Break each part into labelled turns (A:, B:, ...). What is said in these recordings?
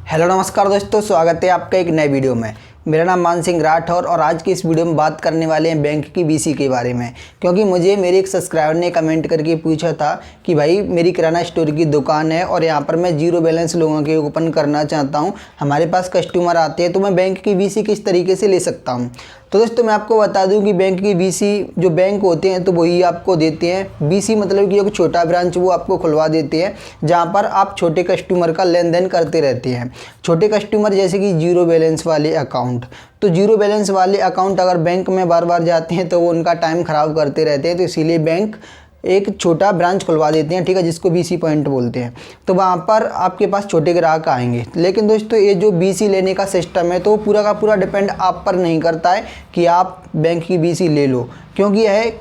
A: Hello नमस्कार दोस्तों, स्वागत है आपका एक नए वीडियो में। मेरा नाम मान सिंह राठौर और आज की इस वीडियो में बात करने वाले हैं बैंक की बीसी के बारे में। क्योंकि मुझे मेरे एक सब्सक्राइबर ने कमेंट करके पूछा था कि भाई मेरी किराना स्टोर की दुकान है और यहाँ पर मैं जीरो बैलेंस लोगों के ओपन करना चाहता हूँ, हमारे पास कस्टमर आते हैं, तो मैं बैंक की बीसी किस तरीके से ले सकता हूँ। तो दोस्तों मैं आपको बता दूं कि बैंक की बीसी जो बैंक होते हैं तो वही आपको देते हैं। बीसी मतलब कि एक छोटा ब्रांच वो आपको खुलवा देते हैं जहां पर आप छोटे कस्टमर का लेन देन करते रहते हैं। छोटे कस्टमर जैसे कि जीरो बैलेंस वाले अकाउंट, तो जीरो बैलेंस वाले अकाउंट अगर बैंक में बार बार जाते हैं तो वो उनका टाइम ख़राब करते रहते हैं, तो इसीलिए बैंक एक छोटा ब्रांच खुलवा देते हैं, ठीक है, जिसको बीसी पॉइंट बोलते हैं। तो वहाँ पर आपके पास छोटे ग्राहक आएंगे। लेकिन दोस्तों ये जो बीसी लेने का सिस्टम है तो पूरा का पूरा डिपेंड आप पर नहीं करता है कि आप बैंक की बीसी ले लो, क्योंकि यह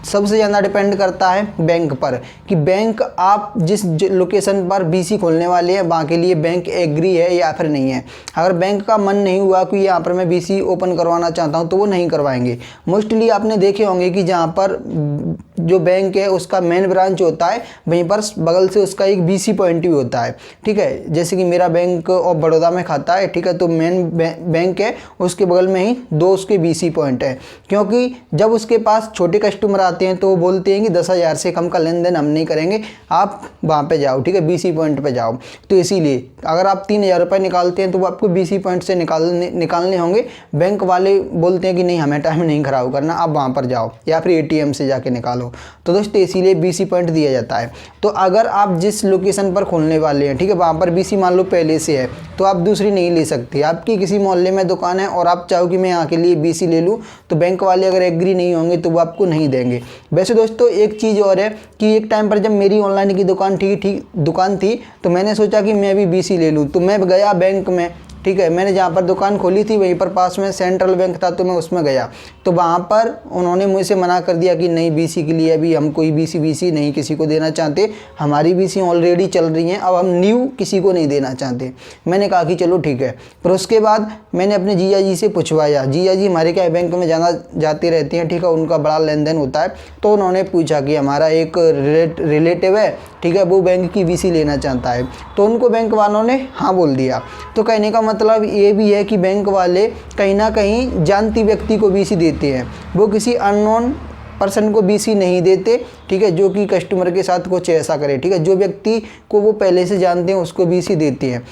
A: सबसे ज़्यादा डिपेंड करता है बैंक पर कि बैंक आप जिस लोकेशन पर बीसी खोलने वाले हैं वहाँ के लिए बैंक एग्री है या फिर नहीं है। अगर बैंक का मन नहीं हुआ कि यहाँ पर मैं बीसी ओपन करवाना चाहता हूँ तो वो नहीं करवाएंगे। मोस्टली आपने देखे होंगे कि जहाँ पर जो बैंक है उसका मेन ब्रांच होता है वहीं पर बगल से उसका एक बीसी पॉइंट भी होता है, ठीक है। जैसे कि मेरा बैंक ऑफ बड़ौदा में खाता है, ठीक है, तो मेन बैंक है उसके बगल में ही दो उसके बीसी पॉइंट है। क्योंकि जब उसके पास छोटे कस्टमर आते हैं तो वो बोलते हैं कि 10,000 से कम का लेन देन हम नहीं करेंगे, आप वहाँ पे जाओ, ठीक है, बीसी पॉइंट पे जाओ। तो इसीलिए अगर आप 3,000 रुपये निकालते हैं तो वो आपको बीसी पॉइंट से निकालने होंगे। बैंक वाले बोलते हैं कि नहीं, हमें टाइम नहीं ख़राब करना, आप वहाँ पर जाओ या फिर ATM से जाके निकालो। तो दोस्तों इसीलिए बीसी पॉइंट दिया जाता है। तो अगर आप जिस लोकेशन पर खोलने वाले हैं, ठीक है, वहाँ पर बीसी मान लो पहले से है तो आप दूसरी नहीं ले सकते। आपकी किसी मोहल्ले में दुकान है और आप चाहो कि मैं यहाँ के लिए बीसी ले लूँ, तो बैंक वाले अगर एग्री नहीं होंगे तो वो आपको नहीं देंगे। वैसे दोस्तों एक चीज़ और है कि एक टाइम पर जब मेरी ऑनलाइन की दुकान दुकान थी तो मैंने सोचा कि मैं भी बीसी ले लूँ। तो मैं गया बैंक में, ठीक है, मैंने जहाँ पर दुकान खोली थी वहीं पर पास में सेंट्रल बैंक था, तो मैं उसमें गया तो वहाँ पर उन्होंने मुझसे मना कर दिया कि नहीं, बीसी के लिए अभी हम कोई बीसी नहीं किसी को देना चाहते, हमारी बीसी ऑलरेडी चल रही हैं, अब हम न्यू किसी को नहीं देना चाहते। मैंने कहा कि चलो ठीक है। फिर उसके बाद मैंने अपने जीजा जी से पूछवाया, जीजा जी हमारे क्या बैंक में जाते रहते हैं, ठीक है, उनका बड़ा लेन देन होता है। तो उन्होंने पूछा कि हमारा एक रिलेटिव है, ठीक है, वो बैंक की बीसी लेना चाहता है, तो उनको बैंक वालों ने हाँ बोल दिया। तो कहने का मतलब ये भी है कि बैंक वाले कहीं ना कहीं जानती व्यक्ति को बीसी देते हैं, वो किसी अननोन पर्सन को बीसी नहीं देते, ठीक है, जो कि कस्टमर के साथ कुछ ऐसा करे, ठीक है। जो व्यक्ति को वो पहले से जानते हैं उसको बीसी देते हैं।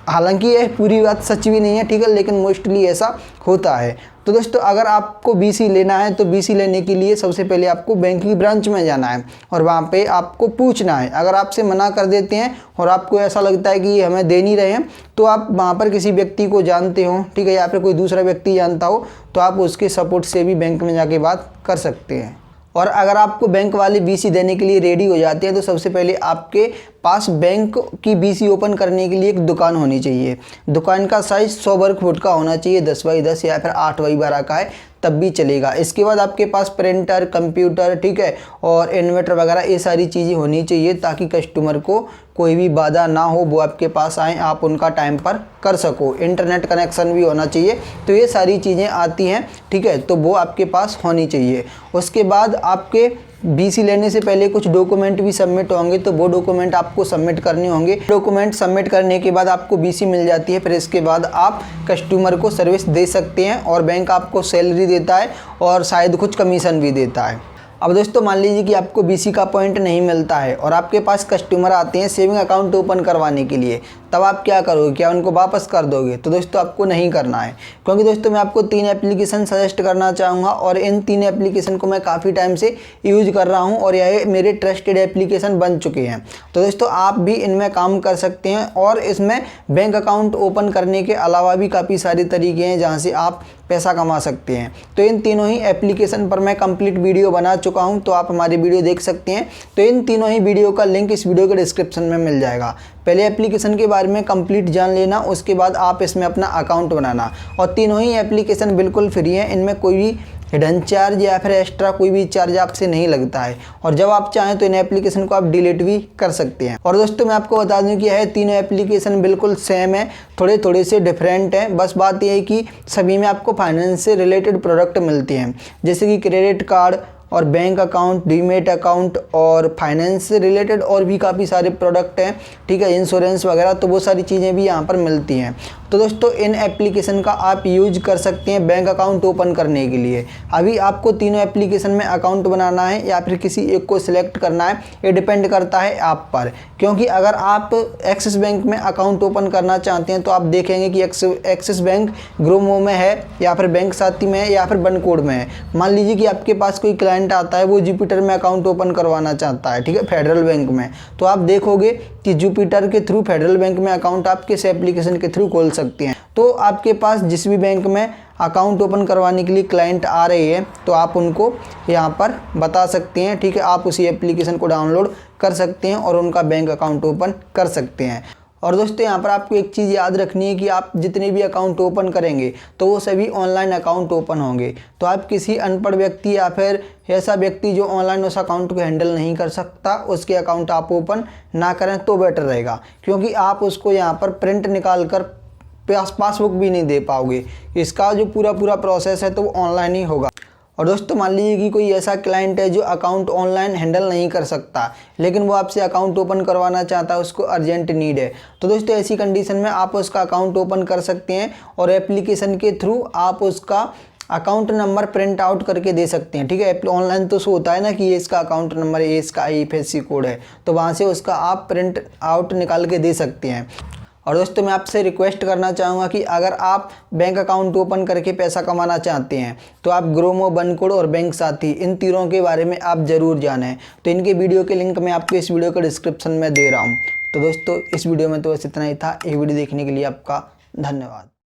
A: हालांकि यह पूरी बात सच भी नहीं है, ठीक है, लेकिन मोस्टली ऐसा होता है। तो दोस्तों अगर आपको बीसी लेना है तो बीसी लेने के लिए सबसे पहले आपको बैंक की ब्रांच में जाना है और वहाँ पे आपको पूछना है। अगर आपसे मना कर देते हैं और आपको ऐसा लगता है कि ये हमें दे नहीं रहे हैं, तो आप वहाँ पर किसी व्यक्ति को जानते हो, ठीक है, या फिर कोई दूसरा व्यक्ति जानता हो, तो आप उसके सपोर्ट से भी बैंक में जाके बात कर सकते हैं। और अगर आपको बैंक वाले बीसी देने के लिए रेडी हो जाते हैं तो सबसे पहले आपके पास बैंक की बीसी ओपन करने के लिए एक दुकान होनी चाहिए। दुकान का साइज़ 100 वर्ग फुट का होना चाहिए, 10 बाई 10 या फिर 8 बाई 12 का है तब भी चलेगा। इसके बाद आपके पास प्रिंटर, कंप्यूटर, ठीक है, और इन्वर्टर वगैरह ये सारी चीज़ें होनी चाहिए ताकि कस्टमर को कोई भी बाधा ना हो, वो आपके पास आएँ, आप उनका टाइम पर कर सको। इंटरनेट कनेक्शन भी होना चाहिए। तो ये सारी चीज़ें आती हैं, ठीक है, तो वो आपके पास होनी चाहिए। उसके बाद आपके बीसी लेने से पहले कुछ डॉक्यूमेंट भी सबमिट होंगे, तो वो डॉक्यूमेंट आपको सबमिट करने होंगे। डॉक्यूमेंट सबमिट करने के बाद आपको बीसी मिल जाती है। फिर इसके बाद आप कस्टमर को सर्विस दे सकते हैं और बैंक आपको सैलरी देता है और शायद कुछ कमीशन भी देता है। अब दोस्तों मान लीजिए कि आपको बीसी का पॉइंट नहीं मिलता है और आपके पास कस्टमर आते हैं सेविंग अकाउंट ओपन करवाने के लिए, तब आप क्या करोगे? क्या उनको वापस कर दोगे? तो दोस्तों आपको नहीं करना है, क्योंकि दोस्तों मैं आपको 3 एप्लीकेशन सजेस्ट करना चाहूँगा और इन 3 एप्लीकेशन को मैं काफ़ी टाइम से यूज कर रहा हूँ और यह मेरे ट्रस्टेड एप्लीकेशन बन चुके हैं। तो दोस्तों आप भी इनमें काम कर सकते हैं और इसमें बैंक अकाउंट ओपन करने के अलावा भी काफ़ी सारे तरीके हैं जहाँ से आप पैसा कमा सकते हैं। तो इन तीनों ही एप्लीकेशन पर मैं कंप्लीट वीडियो बना चुका हूं, तो आप हमारी वीडियो देख सकते हैं। तो इन तीनों ही वीडियो का लिंक इस वीडियो के डिस्क्रिप्शन में मिल जाएगा। पहले एप्लीकेशन के बारे में कंप्लीट जान लेना, उसके बाद आप इसमें अपना अकाउंट बनाना। और तीनों ही एप्लीकेशन बिल्कुल फ्री हैं, इनमें कोई भी हिडन चार्ज या फिर एक्स्ट्रा कोई भी चार्ज आपसे नहीं लगता है और जब आप चाहें तो इन एप्लीकेशन को आप डिलीट भी कर सकते हैं। और दोस्तों मैं आपको बता दूं कि यह तीनों एप्लीकेशन बिल्कुल सेम है, थोड़े थोड़े से डिफरेंट हैं। बस बात यह है कि सभी में आपको फाइनेंस से रिलेटेड प्रोडक्ट मिलते हैं, जैसे कि क्रेडिट कार्ड और बैंक अकाउंट, डीमेट अकाउंट और फाइनेंस से रिलेटेड और भी काफ़ी सारे प्रोडक्ट हैं, ठीक है, इंश्योरेंस वगैरह, तो वो सारी चीज़ें भी यहाँ पर मिलती हैं। तो दोस्तों इन एप्लीकेशन का आप यूज कर सकते हैं बैंक अकाउंट ओपन करने के लिए। अभी आपको तीनों एप्लीकेशन में अकाउंट बनाना है या फिर किसी एक को सिलेक्ट करना है, ये डिपेंड करता है आप पर। क्योंकि अगर आप एक्सिस बैंक में अकाउंट ओपन करना चाहते हैं तो आप देखेंगे कि एक्सिस बैंक ग्रोमो में है या फिर बैंक साथी में है या फिर बनकोड में है। मान लीजिए कि आपके पास कोई क्लाइंट आता है, वो जुपिटर में अकाउंट ओपन करवाना चाहता है, ठीक है, फेडरल बैंक में, तो आप देखोगे कि जुपिटर के थ्रू फेडरल बैंक में अकाउंट आप किस एप्लीकेशन के थ्रू खोल सकते हैं। तो आपके पास जिस भी बैंक में अकाउंट ओपन करवाने के लिए क्लाइंट आ रहे हैं तो आप उनको यहाँ पर बता सकते हैं, ठीक है, आप उसी एप्लीकेशन को डाउनलोड कर सकते हैं और उनका बैंक अकाउंट ओपन कर सकते हैं। और दोस्तों यहाँ पर आपको एक चीज़ याद रखनी है कि आप जितने भी अकाउंट ओपन करेंगे तो वो सभी ऑनलाइन अकाउंट ओपन होंगे। तो आप किसी अनपढ़ व्यक्ति या फिर ऐसा व्यक्ति जो ऑनलाइन उस अकाउंट को हैंडल नहीं कर सकता, उसके अकाउंट आप ओपन ना करें तो बेटर रहेगा, क्योंकि आप उसको यहाँ पर प्रिंट निकाल कर पासबुक भी नहीं दे पाओगे। इसका जो पूरा प्रोसेस है तो वो ऑनलाइन ही होगा। और दोस्तों मान लीजिए कि कोई ऐसा क्लाइंट है जो अकाउंट ऑनलाइन हैंडल नहीं कर सकता, लेकिन वो आपसे अकाउंट ओपन करवाना चाहता है, उसको अर्जेंट नीड है, तो दोस्तों ऐसी कंडीशन में आप उसका अकाउंट ओपन कर सकते हैं और एप्लीकेशन के थ्रू आप उसका अकाउंट नंबर प्रिंट आउट करके दे सकते हैं, ठीक है। ऑनलाइन तो शो होता है ना कि ये इसका अकाउंट नंबर है, ये इसका IFSC कोड है, तो वहाँ से उसका आप प्रिंट आउट निकाल के दे सकते हैं। और दोस्तों मैं आपसे रिक्वेस्ट करना चाहूँगा कि अगर आप बैंक अकाउंट ओपन करके पैसा कमाना चाहते हैं तो आप ग्रोमो, बनकोड और बैंक साथी, इन तीनों के बारे में आप ज़रूर जानें। तो इनके वीडियो के लिंक मैं आपको इस वीडियो के डिस्क्रिप्शन में दे रहा हूँ। तो दोस्तों इस वीडियो में तो बस इतना ही था। ये वीडियो देखने के लिए आपका धन्यवाद।